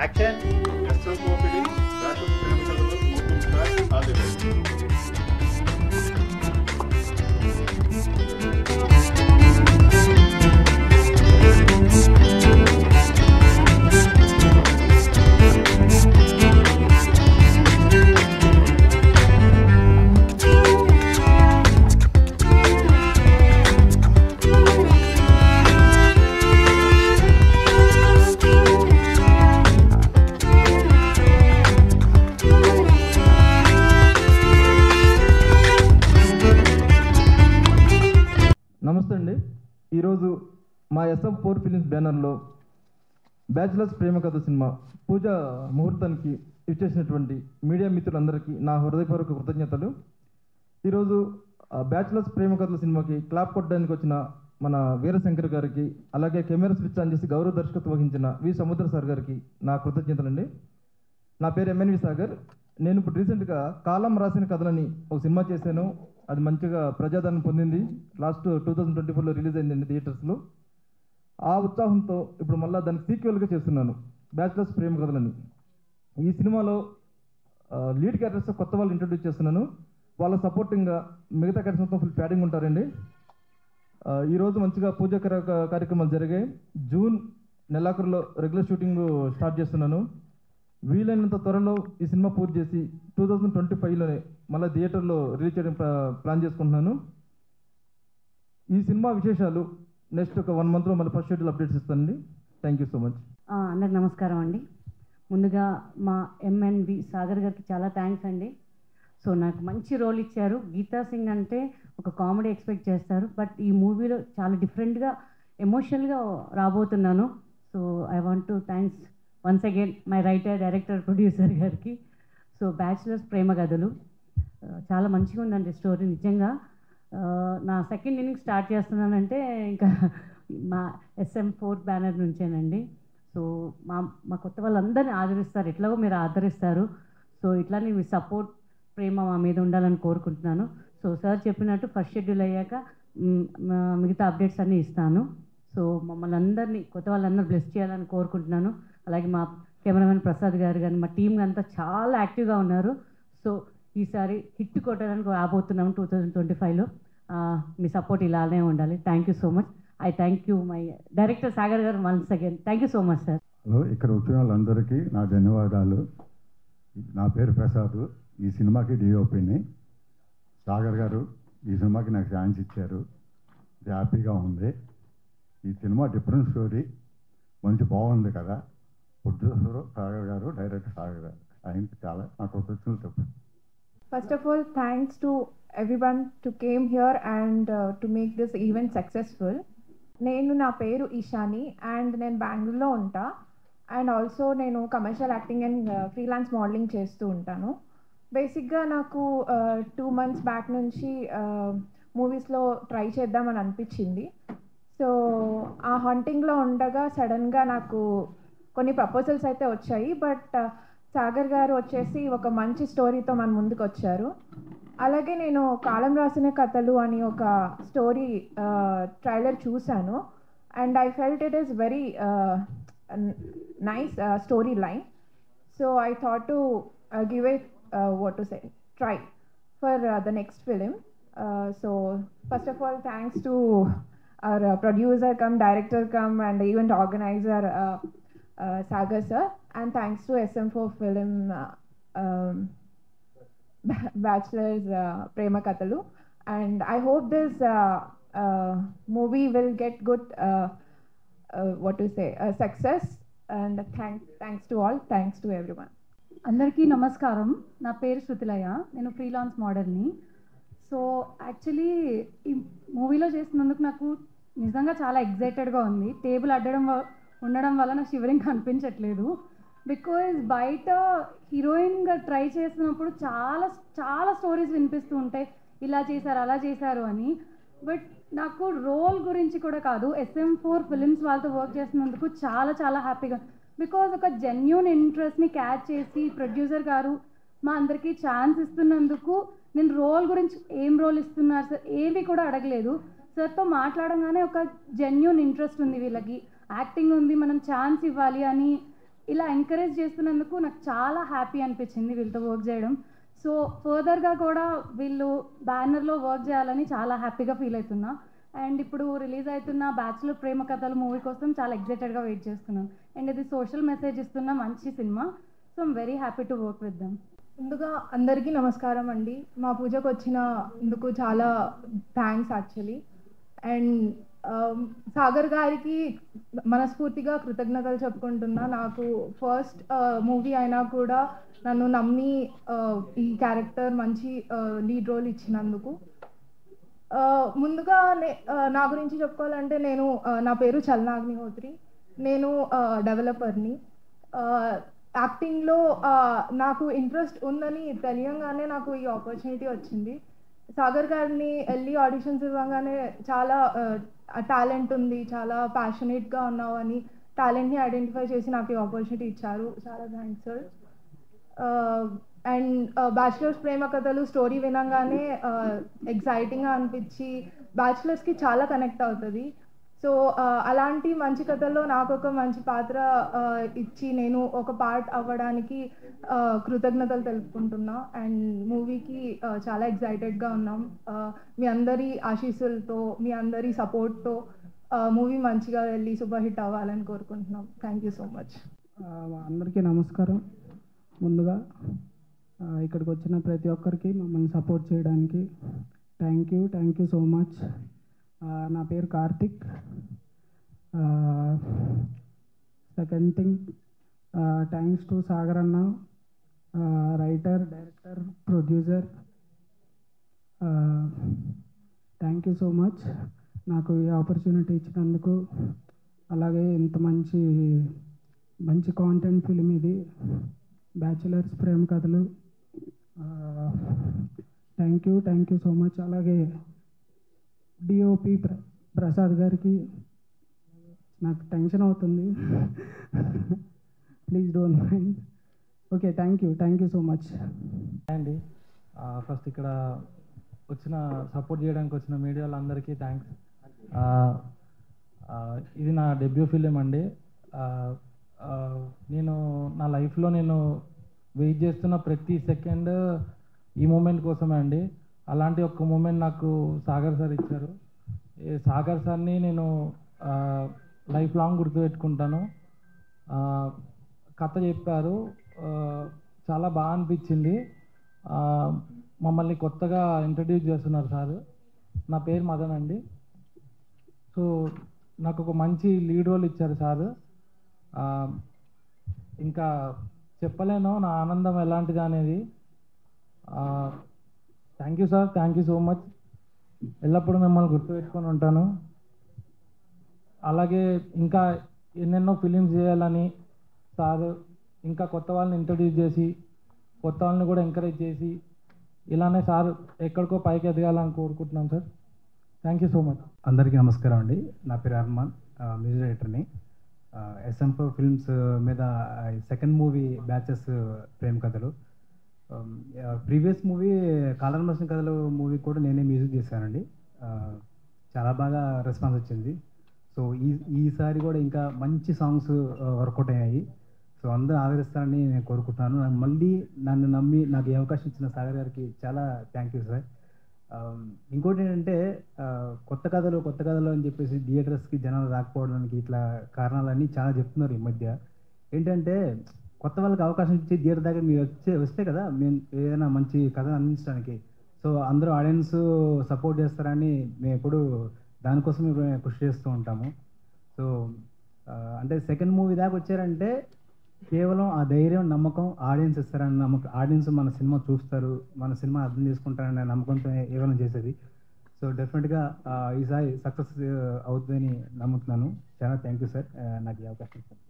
Action ఎస్ఎంఓపిడి bachelor film కథలు మొత్తం start all the best. నమస్తే అండి. ఈరోజు మా SM4 ఫిలిమ్స్ బ్యానర్లో బ్యాచులర్స్ ప్రేమ కథ సినిమా పూజా ముహూర్తానికి ఇచ్చేసినటువంటి మీడియా మిత్రులందరికీ నా హృదయపూర్వక కృతజ్ఞతలు. ఈరోజు బ్యాచులర్స్ ప్రేమ కథల సినిమాకి క్లాప్ కొట్టడానికి వచ్చిన మన వీరశంకర్ గారికి, అలాగే కెమెరా స్విచ్ ఆన్ చేసి గౌరవ దర్శకత్వం వహించిన వి సముద్ర సార్ గారికి నా కృతజ్ఞతలండి. నా పేరు MNV సాగర్. నేను ఇప్పుడు రీసెంట్గా కాలం రాసిన కథలని ఒక సినిమా చేశాను. అది మంచిగా ప్రజాదరణ పొందింది. లాస్ట్ 2024లో రిలీజ్ అయిందండి థియేటర్స్లో. ఆ ఉత్సాహంతో ఇప్పుడు మళ్ళీ దానికి సీక్వెల్గా చేస్తున్నాను బ్యాచులర్స్ ప్రేమ కథలని. ఈ సినిమాలో లీడ్ క్యారెక్టర్స్ కొత్త వాళ్ళు ఇంట్రడ్యూస్ చేస్తున్నాను. వాళ్ళ సపోర్టింగ్గా మిగతా క్యారెక్టర్స్ మొత్తం ఫుల్ ప్యాడింగ్ ఉంటారండి. ఈరోజు మంచిగా పూజా కార్యక్రమాలు జరిగాయి. జూన్ నెలాఖరులో రెగ్యులర్ షూటింగ్ స్టార్ట్ చేస్తున్నాను. వీలైనంత త్వరలో ఈ సినిమా పూర్తి చేసి 2025లోనే మళ్ళీ థియేటర్లో రిలీజ్ చేయడం ప్లాన్ చేసుకుంటున్నాను. ఈ సినిమా విశేషాలు నెక్స్ట్ ఒక 1 monthలో మళ్ళీ ఫస్ట్ షెడ్యూల్ అప్డేట్స్ ఇస్తానండి. Thank you so much. అందరికి నమస్కారం అండి. ముందుగా మా MNV సాగర్ గారికి చాలా థ్యాంక్స్ అండి. సో నాకు మంచి రోల్ ఇచ్చారు. గీతా సింగ్ అంటే ఒక కామెడీ ఎక్స్పెక్ట్ చేస్తారు, బట్ ఈ మూవీలో చాలా డిఫరెంట్గా ఎమోషనల్గా రాబోతున్నాను. So I want to thanks once again my writer, director, producer గారికి. సో బ్యాచులర్స్ ప్రేమ కథలు చాలా మంచిగా ఉందండి స్టోరీ. నిజంగా నా సెకండ్ ఇన్నింగ్ స్టార్ట్ చేస్తున్నానంటే ఇంకా మా SM4 బ్యానర్ నుంచేనండి. సో మా కొత్త వాళ్ళందరినీ ఆదరిస్తారు, ఎట్లాగో మీరు ఆదరిస్తారు. సో ఇట్లానే మీ సపోర్ట్, ప్రేమ మా మీద ఉండాలని కోరుకుంటున్నాను. సో సార్ చెప్పినట్టు ఫస్ట్ షెడ్యూల్ అయ్యాక మిగతా అప్డేట్స్ అన్నీ ఇస్తాను. సో మమ్మల్ని అందరినీ, కొత్త వాళ్ళందరూ బ్లెస్ చేయాలని కోరుకుంటున్నాను. అలాగే మా కెమెరామెన్ ప్రసాద్ గారు కానీ మా టీం అంతా చాలా యాక్టివ్గా ఉన్నారు. సో ఈసారి హిట్ కొట్టడానికి రాబోతున్నాము 2025లో. మీ సపోర్ట్ ఇలానే ఉండాలి. Thank you so much. I thank you my director Sagar garu once again. Thank you so much sir. Hello, ఇక్కడ వచ్చిన వాళ్ళందరికీ నా ధన్యవాదాలు. నా పేరు ప్రసాద్. ఈ సినిమాకి DOPని. సాగర్ గారు ఈ సినిమాకి నాకు ఛాన్స్ ఇచ్చారు. హ్యాపీగా ఉంది. ఈ సినిమా డిఫరెంట్ స్టోరీ, మంచి బాగుంది కదా. ప్రొడ్యూసరు సాగర్ గారు, డైరెక్టర్ సాగర్ గారు, ఆయనకి చాలా నాకు కృతజ్ఞతలు చెప్పారు. First of all, thanks to everyone to came here and to make this event successful. నా పేరు ఈశాని అండ్ నేను బెంగళూరులో ఉంటా. అండ్ ఆల్సో నేను commercial acting and freelance modelling చేస్తూ ఉంటాను. బేసిక్గా నాకు 2 months బ్యాక్ నుంచి మూవీస్లో ట్రై చేద్దామని అనిపించింది. సో ఆ హంటింగ్లో ఉండగా సడన్గా నాకు కొన్ని ప్రపోజల్స్ అయితే వచ్చాయి. బట్ సాగర్ గారు వచ్చేసి ఒక మంచి స్టోరీతో మన ముందుకు వచ్చారు. అలాగే నేను కాలం రాసిన కథలు అని ఒక స్టోరీ ట్రైలర్ చూశాను. And I felt it is very nice story line. So I thought to give it what to say try for the next film. So first of all thanks to our producer come director come and event organizer Sagar sir, and thanks to SM4 film bachelors prema kathalu, and I hope this movie will get good what to say success, and thanks to all, thanks to everyone. అందరికీ నమస్కారం. నా పేరు శృతిలయ. నేను freelance మోడల్ని. So actually ఈ మూవీలో చేసినందుకు నాకు నిజంగా చాలా ఎగ్జైటెడ్గా ఉంది. టేబుల్ ఉండడం వల్ల నాకు షివరింగ్ అనిపించట్లేదు. బికాజ్ బయట హీరోయిన్గా ట్రై చేసినప్పుడు చాలా చాలా స్టోరీస్ వినిపిస్తూ ఉంటాయి, ఇలా చేశారు అలా చేశారు అని. బట్ నాకు రోల్ గురించి కూడా కాదు, SM4 ఫిలిమ్స్ వాళ్ళతో వర్క్ చేసినందుకు చాలా చాలా హ్యాపీగా. బికాజ్ ఒక జెన్యూన్ ఇంట్రెస్ట్ని క్యాచ్ చేసి ప్రొడ్యూసర్ గారు మా అందరికీ ఛాన్స్ ఇస్తున్నందుకు, నేను రోల్ గురించి ఏం రోల్ ఇస్తున్నారు సార్ ఏవి కూడా అడగలేదు. సార్తో మాట్లాడగానే ఒక జెన్యూన్ ఇంట్రెస్ట్ ఉంది, వీళ్ళకి యాక్టింగ్ ఉంది, మనం ఛాన్స్ ఇవ్వాలి అని ఇలా ఎంకరేజ్ చేస్తున్నందుకు నాకు చాలా హ్యాపీ అనిపించింది వీళ్ళతో వర్క్ చేయడం. సో ఫర్దర్గా కూడా వీళ్ళు బ్యానర్లో వర్క్ చేయాలని చాలా హ్యాపీగా ఫీల్ అవుతున్నా. అండ్ ఇప్పుడు రిలీజ్ అవుతున్న బ్యాచులర్ ప్రేమ కథలు మూవీ కోసం చాలా ఎగ్జైటెడ్గా వెయిట్ చేస్తున్నాను. అండ్ ఇది సోషల్ మెసేజ్ ఇస్తున్న మంచి cinema. So I'm very happy to work with them. ముందుగా అందరికీ నమస్కారం అండి. మా పూజకు వచ్చినందుకు చాలా థ్యాంక్స్ యాక్చువల్లీ. అండ్ సాగర్ గారికి మనస్ఫూర్తిగా కృతజ్ఞతలు చెప్పుకుంటున్నా. నాకు ఫస్ట్ మూవీ అయినా కూడా నన్ను నమ్మి ఈ క్యారెక్టర్ మంచి లీడ్ రోల్ ఇచ్చినందుకు. ముందుగా నా గురించి చెప్పుకోవాలంటే నా పేరు చలనా అగ్నిహోత్రి. నేను డెవలపర్ని. యాక్టింగ్లో నాకు ఇంట్రెస్ట్ ఉందని తెలియంగానే నాకు ఈ ఆపర్చునిటీ వచ్చింది. సాగర్ గారిని వెళ్ళి ఆడిషన్స్ ఇవ్వగానే చాలా టాలెంట్ ఉంది, చాలా ప్యాషనేట్గా ఉన్నావు అని టాలెంట్ని ఐడెంటిఫై చేసి నాకు ఈ ఆపర్చునిటీ ఇచ్చారు. చాలా thanks sir. And bachelors Prema కథలు స్టోరీ వినగానే ఎగ్జైటింగ్గా అనిపించి బ్యాచులర్స్కి చాలా కనెక్ట్ అవుతుంది. సో అలాంటి మంచి కథల్లో నాకు ఒక మంచి పాత్ర ఇచ్చి నేను ఒక పార్ట్ అవ్వడానికి కృతజ్ఞతలు తెలుపుకుంటున్నా. అండ్ మూవీకి చాలా ఎగ్జైటెడ్గా ఉన్నాం. మీ అందరి ఆశీస్సులతో, మీ అందరి సపోర్ట్తో మూవీ మంచిగా వెళ్ళి సూపర్ హిట్ అవ్వాలని కోరుకుంటున్నాం. Thank you so much. అందరికీ నమస్కారం. ముందుగా ఇక్కడికి వచ్చిన ప్రతి ఒక్కరికి మమ్మల్ని సపోర్ట్ చేయడానికి థ్యాంక్ యూ సో మచ్. నా పేరు Karthik. Second thing, thanks to Sagar అన్న, writer, director, producer. Thank you so much నాకు ఈ ఆపర్చునిటీ ఇచ్చినందుకు. అలాగే ఇంత మంచి కాంటెంట్ ఫిలిం ఇది, Bachelors Prema Kathalu. Thank you so much. అలాగే డిఓపి ప్రసాద్ గారికి, నాకు టెన్షన్ అవుతుంది, please don't mind. Okay, thank you so much అండి. ఫస్ట్ ఇక్కడ సపోర్ట్ చేయడానికి వచ్చిన మీడియా వాళ్ళందరికీ థ్యాంక్స్. ఇది నా డెబ్యూ ఫిలిం అండి. నేను నా లైఫ్లో వెయిట్ చేస్తున్న ప్రతి సెకండ్ ఈ మూమెంట్ కోసమే అండి. అలాంటి ఒక్క మూమెంట్ నాకు సాగర్ సార్ ఇచ్చారు. సాగర్ సార్ని నేను లైఫ్ లాంగ్ గుర్తుపెట్టుకుంటాను. కథ చెప్పారు, చాలా బాగా అనిపించింది. మమ్మల్ని కొత్తగా ఇంట్రడ్యూస్ చేస్తున్నారు సార్. నా పేరు మదన్ అండి. సో నాకు ఒక మంచి లీడ్ రోల్ ఇచ్చారు సార్. ఇంకా చెప్పలేను నా ఆనందం ఎలాంటిది అనేది. Thank you sir, thank you so much. ఎల్లప్పుడూ మిమ్మల్ని గుర్తుపెట్టుకొని ఉంటాను. అలాగే ఇంకా ఎన్నెన్నో ఫిలిమ్స్ చేయాలని సార్ ఇంకా కొత్త వాళ్ళని ఇంట్రడ్యూస్ చేసి కొత్త వాళ్ళని కూడా ఎంకరేజ్ చేసి ఇలానే సార్ ఎక్కడికో పైకి ఎదగాలని కోరుకుంటున్నాం sir. Thank you so much. అందరికీ నమస్కారం అండి. నా పేరు అర్మాన్, మ్యూజిక్ డైరెక్టర్ని. SM4 ఫిల్మ్స్ మీద సెకండ్ మూవీ బ్యాచెస్ ప్రేమ కథలు. ప్రీవియస్ మూవీ కాలర్మర్సిన కథలు మూవీ కూడా నేనే మ్యూజిక్ చేశానండి. చాలా బాగా రెస్పాన్స్ వచ్చింది. సో ఈసారి కూడా ఇంకా మంచి సాంగ్స్ వర్కౌట్ అయ్యాయి. సో అందరూ ఆదరిస్తారని నేను కోరుకుంటున్నాను. మళ్ళీ నన్ను నమ్మి నాకు ఈ అవకాశం ఇచ్చిన సాగర్ గారికి చాలా థ్యాంక్ యూ సార్. ఇంకోటి ఏంటంటే కొత్త కథలు అని చెప్పేసి థియేటర్స్కి జనాలు రాకపోవడానికి ఇట్లా కారణాలన్నీ చాలా చెప్తున్నారు ఈ మధ్య. ఏంటంటే కొత్త వాళ్ళకి అవకాశం ఇచ్చి థియేటర్ దగ్గర మీరు వస్తే కదా మేము ఏదైనా మంచి కథను అందించడానికి. సో అందరూ ఆడియన్స్ సపోర్ట్ చేస్తారని మేము ఎప్పుడు దానికోసం కృషి చేస్తూ ఉంటాము. సో అంటే సెకండ్ మూవీ దాకా వచ్చారంటే కేవలం ఆ ధైర్యం, నమ్మకం ఆడియన్స్ ఇస్తారని నమ్మకం. ఆడియన్స్ మన సినిమా చూస్తారు, మన సినిమా అర్థం చేసుకుంటారనే నమ్మకంతో ఏమైనా చేసేది. సో డెఫినెట్గా ఈసారి సక్సెస్ అవుతుందని నమ్ముతున్నాను. చాలా థ్యాంక్ యూ సార్ నాకు ఈ అవకాశం ఇచ్చారు.